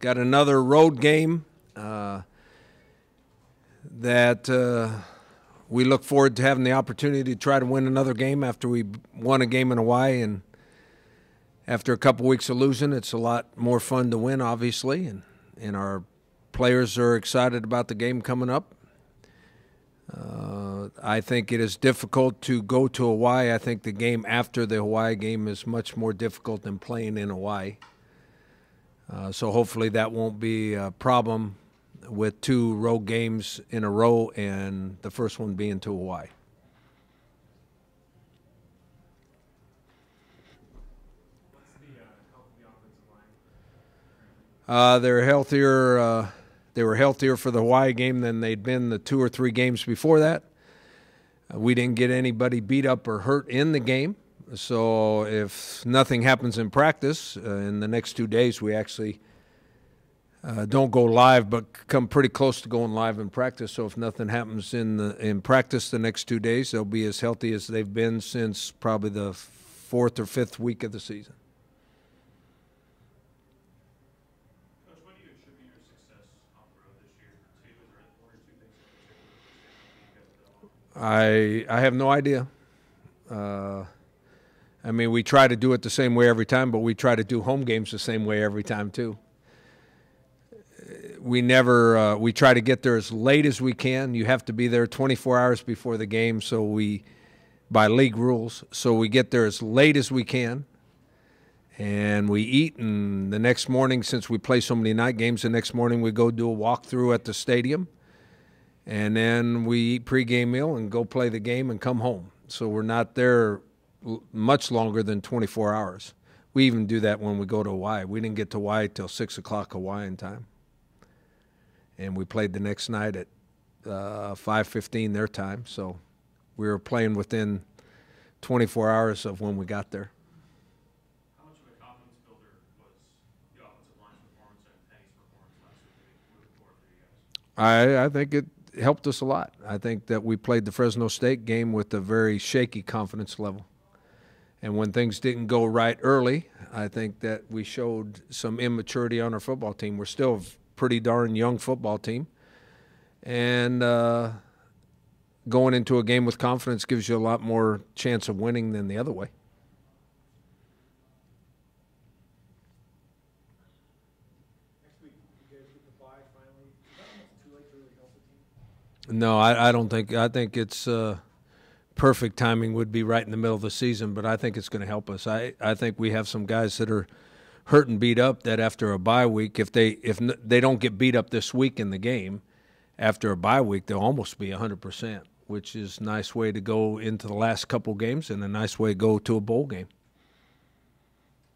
got another road game that we look forward to having the opportunity to try to win another game after we won a game in Hawaii. And after a couple weeks of losing, it's a lot more fun to win, obviously. And our players are excited about the game coming up. I think it is difficult to go to Hawaii. I think the game after the Hawaii game is much more difficult than playing in Hawaii. So hopefully that won't be a problem with 2 road games in a row and the first one being to Hawaii. What's the health of the offensive line? They're healthier. They were healthier for the Hawaii game than they'd been the 2 or 3 games before that. We didn't get anybody beat up or hurt in the game. So if nothing happens in practice, in the next 2 days we actually don't go live, but come pretty close to going live in practice. So if nothing happens in practice the next 2 days, they'll be as healthy as they've been since probably the 4th or 5th week of the season. Coach, what do you attribute your success on the road this year to? Is there 1 or 2 things in particular that you guys have done? I have no idea. I mean, we try to do it the same way every time, but we try to do home games the same way every time too. We try to get there as late as we can. You have to be there 24 hours before the game, by league rules, so we get there as late as we can. And we eat, and the next morning, since we play so many night games, the next morning we go do a walkthrough at the stadium. And then we eat pregame meal and go play the game and come home. So we're not there much longer than 24 hours. We even do that when we go to Hawaii. We didn't get to Hawaii till 6 o'clock Hawaiian time. And we played the next night at 5:15 their time. So we were playing within 24 hours of when we got there. How much of a confidence builder was the offensive line's performance and Penny's performance last week moving forward for you guys? I think it helped us a lot. I think that we played the Fresno State game with a very shaky confidence level. And when things didn't go right early, I think that we showed some immaturity on our football team. We're still a pretty darn young football team. And going into a game with confidence gives you a lot more chance of winning than the other way. Next week, you guys get the bye finally. Is that almost too late to really help the team? No, I don't think. I think it's perfect timing would be right in the middle of the season, but I think it's going to help us. I think we have some guys that are hurt and beat up that after a bye week, if they don't get beat up this week in the game, after a bye week they'll almost be 100%, which is a nice way to go into the last couple games and a nice way to go to a bowl game.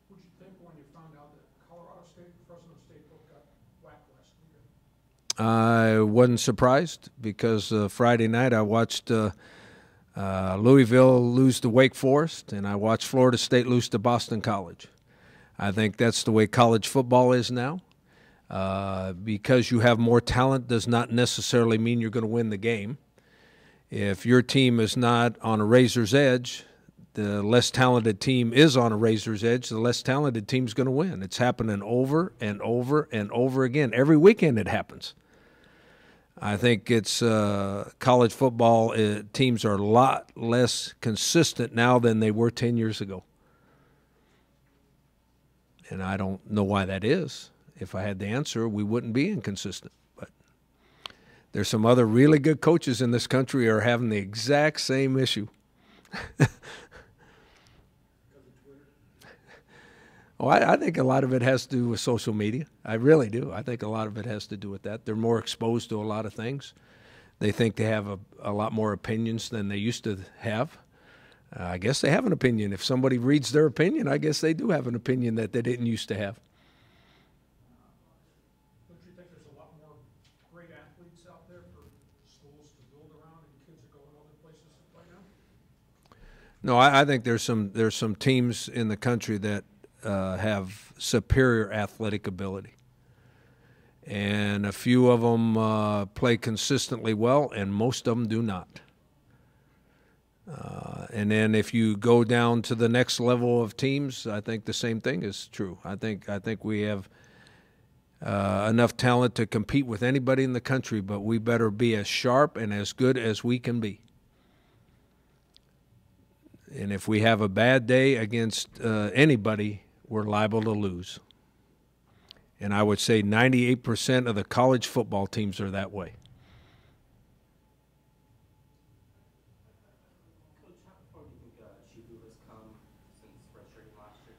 What did you think when you found out that Colorado State and Fresno State both got whacked last weekend? I wasn't surprised because Friday night I watched Louisville lose to Wake Forest, and I watched Florida State lose to Boston College. I think that's the way college football is now. Because you have more talent does not necessarily mean you're going to win the game. If your team is not on a razor's edge, the less talented team is on a razor's edge, the less talented team's going to win. It's happening over and over and over again. Every weekend it happens. I think it's college football teams are a lot less consistent now than they were 10 years ago. And I don't know why that is. If I had the answer, we wouldn't be inconsistent. But there's some other really good coaches in this country who are having the exact same issue. Oh, I think a lot of it has to do with social media. I really do. I think a lot of it has to do with that. They're more exposed to a lot of things. They think they have a lot more opinions than they used to have. I guess they have an opinion. If somebody reads their opinion, I guess they do have an opinion that they didn't used to have. Don't you think there's a lot more great athletes out there for schools to build around and kids are going other places right now? No, I think there's some teams in the country that have superior athletic ability. And a few of them play consistently well, and most of them do not. And then if you go down to the next level of teams, I think the same thing is true. I think we have enough talent to compete with anybody in the country, but we better be as sharp and as good as we can be. And if we have a bad day against anybody, we're liable to lose. And I would say 98% of the college football teams are that way. Coach, how far do you think Sdsu has come since redshirting last year?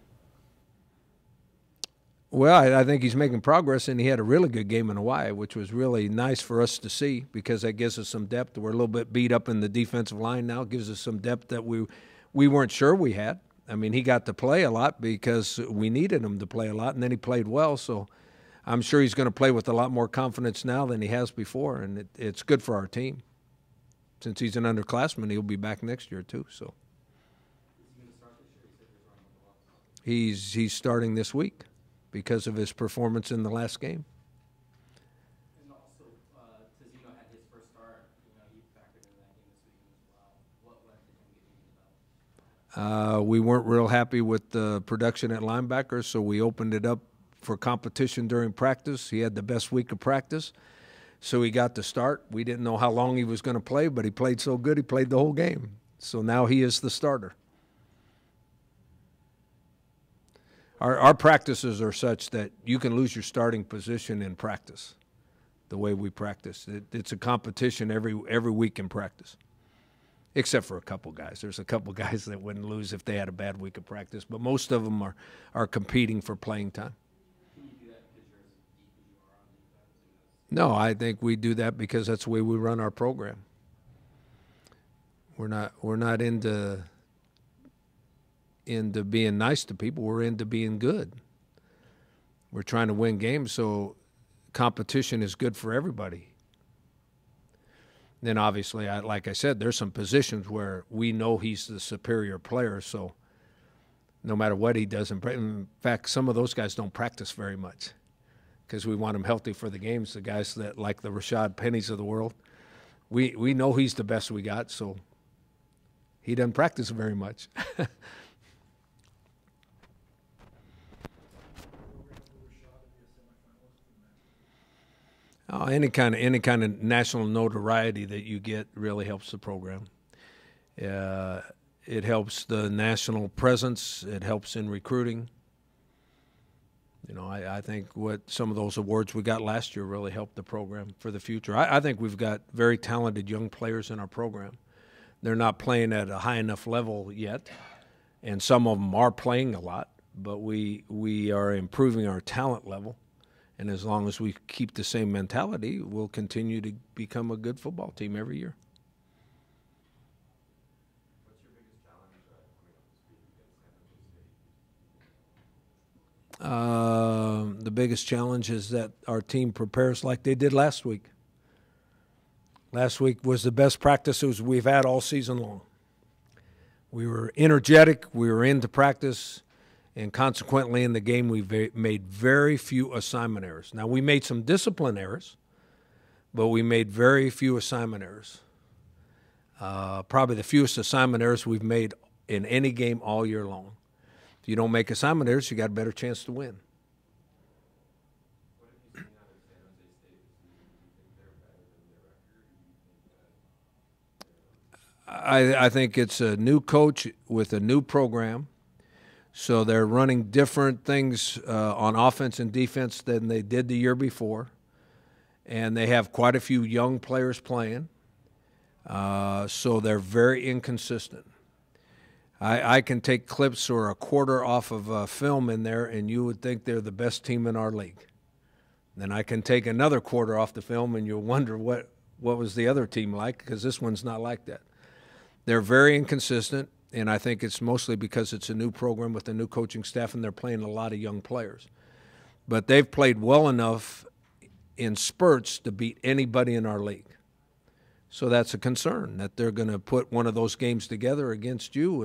Well, I think he's making progress, and he had a really good game in Hawaii, which was really nice for us to see because that gives us some depth. We're a little bit beat up in the defensive line now. It gives us some depth that we weren't sure we had. I mean, he got to play a lot because we needed him to play a lot, and then he played well. So I'm sure he's going to play with a lot more confidence now than he has before, and it's good for our team. Since he's an underclassman, he'll be back next year too. So he's starting this week because of his performance in the last game. And also, Sdsu had his first start. He factored in that game this weekend as well. What led to him getting developed? We weren't real happy with the production at linebacker, so we opened it up for competition during practice. He had the best week of practice, so he got to start. We didn't know how long he was going to play, but he played so good he played the whole game. So now he is the starter. Our practices are such that you can lose your starting position in practice, the way we practice. It's a competition every week in practice, except for a couple guys. There's a couple guys that wouldn't lose if they had a bad week of practice, but most of them are competing for playing time. Can you do that because you're as deep as you are on defense? No, I think we do that because that's the way we run our program. We're not into being nice to people. We're into being good. We're trying to win games, so competition is good for everybody. Then obviously, like I said, there's some positions where we know he's the superior player, so no matter what he does, in fact, some of those guys don't practice very much because we want them healthy for the games. The guys that like the Rashad Pennies of the world, we know he's the best we got, so he doesn't practice very much. Oh, any kind of national notoriety that you get really helps the program. It helps the national presence. It helps in recruiting. I think what some of those awards we got last year really helped the program for the future. I think we've got very talented young players in our program. They're not playing at a high enough level yet, and some of them are playing a lot, but we are improving our talent level. And as long as we keep the same mentality, we'll continue to become a good football team every year. What's your biggest challenge coming up this week against San Jose State? The biggest challenge is that our team prepares like they did last week. Last week was the best practices we've had all season long. We were energetic. We were into practice. And consequently, in the game, we made very few assignment errors. Now, we made some discipline errors, but we made very few assignment errors. Probably the fewest assignment errors we've made in any game all year long. If you don't make assignment errors, you got a better chance to win. What have you seen out of San Jose State this season? Do you think they're better than their record? Or do you think that I think it's a new coach with a new program. So they're running different things on offense and defense than they did the year before. And they have quite a few young players playing. So they're very inconsistent. I can take clips or a quarter off of film in there, and you would think they're the best team in our league. Then I can take another quarter off the film, and you'll wonder what was the other team like, because this one's not like that. They're very inconsistent. And I think it's mostly because it's a new program with a new coaching staff, and they're playing a lot of young players. But they've played well enough in spurts to beat anybody in our league. So that's a concern, that they're going to put one of those games together against you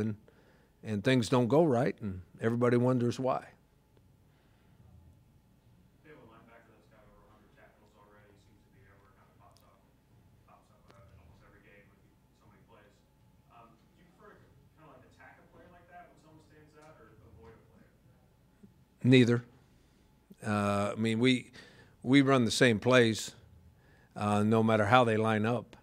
and things don't go right, and everybody wonders why. they have a linebacker that's got over 100 tackles already? Seems to be everywhere, kind of pops up in almost every game with so many plays. Do you prefer to kind of like attack a player like that when someone stands out, or avoid a player? Neither. I mean, we run the same plays no matter how they line up.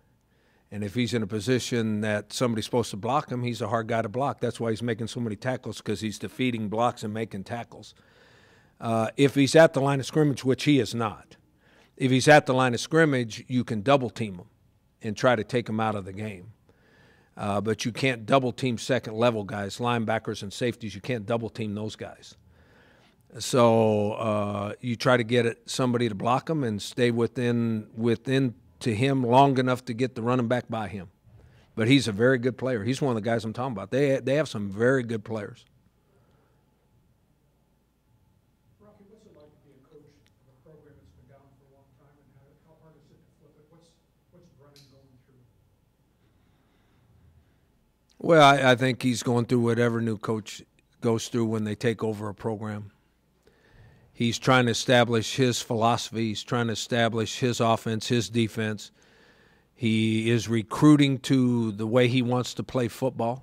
And if he's in a position that somebody's supposed to block him, he's a hard guy to block. That's why he's making so many tackles, because he's defeating blocks and making tackles. If he's at the line of scrimmage, which he is not, if he's at the line of scrimmage, you can double team him and try to take him out of the game. But you can't double team second level guys, linebackers and safeties. You can't double team those guys. So you try to get somebody to block him and stay within to him long enough to get the running back by him. But he's a very good player. He's one of the guys I'm talking about. They have some very good players. Rocky, what's it like to be a coach of a program that's been down for a long time, and how hard is it to flip it? What's Brennan going through? Well, I think he's going through whatever new coach goes through when they take over a program. He's trying to establish his philosophy. He's trying to establish his offense, his defense. He is recruiting to the way he wants to play football.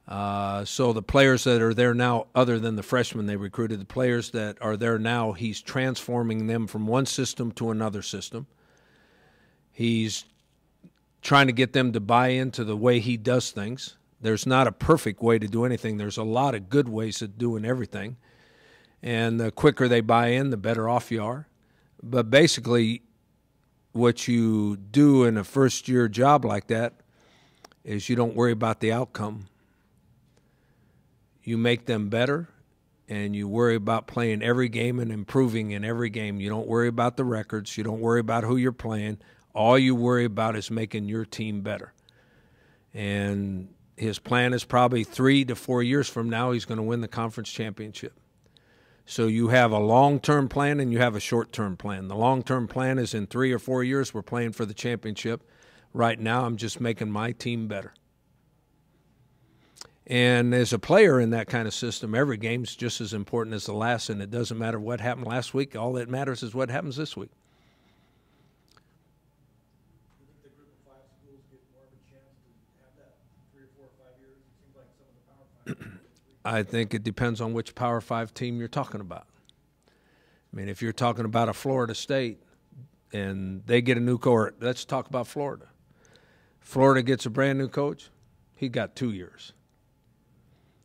So the players that are there now, other than the freshmen they recruited, the players that are there now, he's transforming them from one system to another system. He's trying to get them to buy into the way he does things. There's not a perfect way to do anything. There's a lot of good ways of doing everything. And the quicker they buy in, the better off you are. But basically, what you do in a first-year job like that is you don't worry about the outcome. You make them better, and you worry about playing every game and improving in every game. You don't worry about the records. You don't worry about who you're playing. All you worry about is making your team better. And his plan is probably 3 to 4 years from now he's going to win the conference championship. So you have a long-term plan and you have a short-term plan. The long-term plan is in 3 or 4 years we're playing for the championship. Right now I'm just making my team better. And as a player in that kind of system, every game's just as important as the last, and it doesn't matter what happened last week. All that matters is what happens this week. Do you think the group of 5 schools get more of a chance to have that 3 or 4 or 5 years? It seems like some of the Power 5 I think it depends on which Power 5 team you're talking about. I mean, if you're talking about a Florida State and they get a new coach, let's talk about Florida. Florida gets a brand new coach, he got 2 years.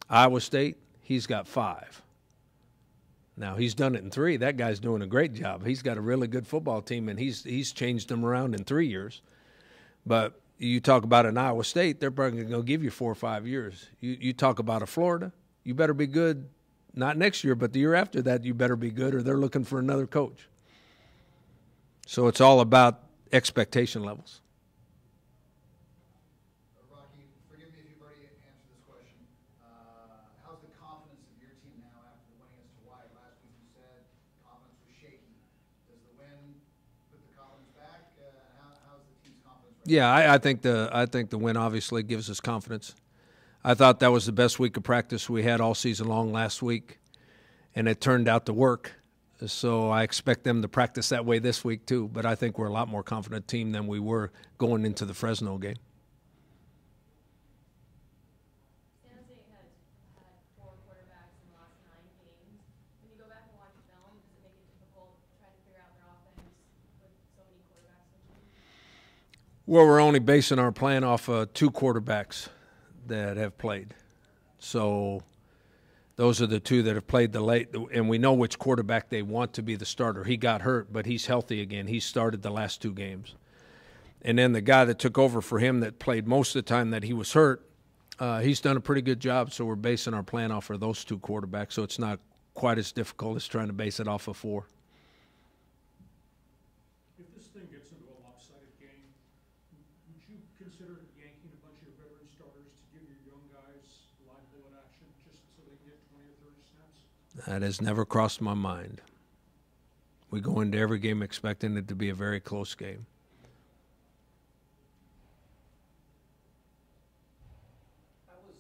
Iowa State, he's got 5. Now, he's done it in 3. That guy's doing a great job. He's got a really good football team, and he's changed them around in 3 years. But you talk about an Iowa State, they're probably going to give you 4 or 5 years. You talk about a Florida, you better be good, not next year, but the year after that you better be good, or they're looking for another coach. So it's all about expectation levels. Rocky, forgive me if you've already answered this question. How's the confidence of your team now after winning against Hawaii? Last week you said confidence was shaky. Does the win put the confidence back? How's the team's confidence right now? Yeah, I think the win obviously gives us confidence. I thought that was the best week of practice we had all season long last week, and it turned out to work. So I expect them to practice that way this week too, but I think we're a lot more confident team than we were going into the Fresno game. San Jose had 4 quarterbacks in the last 9 games. When you go back and watch film, does it make it difficult trying to figure out their offense with so many quarterbacks switching? Well, we're only basing our plan off 2 quarterbacks that have played. So those are the 2 that have played the late, and we know which quarterback they want to be the starter. He got hurt, but he's healthy again. He started the last 2 games. And then the guy that took over for him that played most of the time that he was hurt, he's done a pretty good job, so we're basing our plan off of those 2 quarterbacks, so it's not quite as difficult as trying to base it off of 4. If this thing gets into a lopsided game, would you consider yanking a bunch of your veteran starters to give your young guys live bullet action just so they can get 20 or 30 snaps? That has never crossed my mind. We go into every game expecting it to be a very close game. How was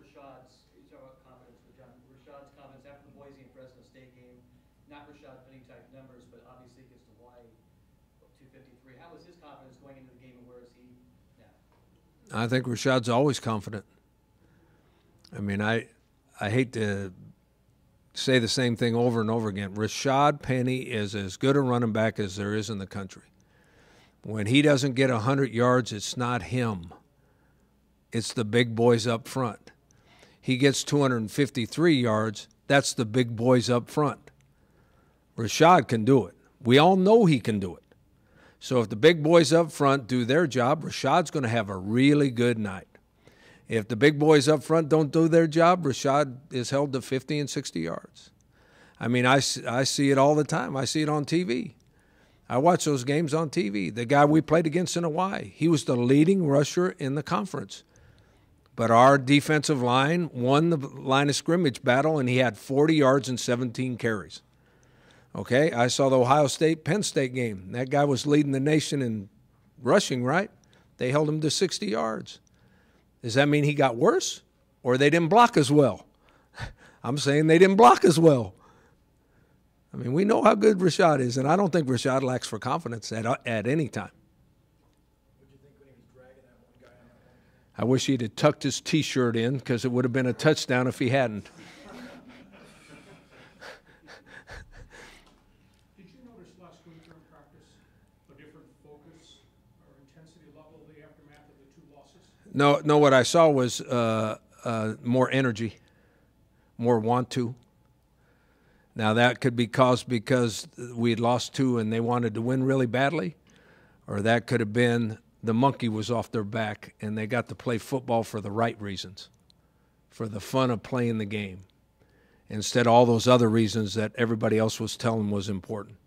Rashad's, you talk about confidence with John, Rashad's confidence after the Boise and Fresno State game? Not Rashad Penny type numbers, but obviously against Hawaii, 253. How was his confidence going into the game, and where is he now? I think Rashad's always confident. I mean, I hate to say the same thing over and over again. Rashad Penny is as good a running back as there is in the country. When he doesn't get 100 yards, it's not him. It's the big boys up front. He gets 253 yards, that's the big boys up front. Rashad can do it. We all know he can do it. So if the big boys up front do their job, Rashad's going to have a really good night. If the big boys up front don't do their job, Rashad is held to 50 and 60 yards. I mean, I see it all the time. I see it on TV. I watch those games on TV. The guy we played against in Hawaii, he was the leading rusher in the conference. But our defensive line won the line of scrimmage battle, and he had 40 yards and 17 carries. Okay, I saw the Ohio State-Penn State game. That guy was leading the nation in rushing, right? They held him to 60 yards. Does that mean he got worse or they didn't block as well? I'm saying they didn't block as well. I mean, we know how good Rashad is, and I don't think Rashad lacks for confidence at any time. What did you think when he was dragging that one guy on that one? I wish he'd have tucked his T-shirt in because it would have been a touchdown if he hadn't. Did you notice last week during practice a different focus or intensity level the aftermath of the two losses? No, what I saw was more energy, more want to. Now, that could be caused because we had lost two and they wanted to win really badly, or that could have been the monkey was off their back and they got to play football for the right reasons, for the fun of playing the game, instead of all those other reasons that everybody else was telling was important.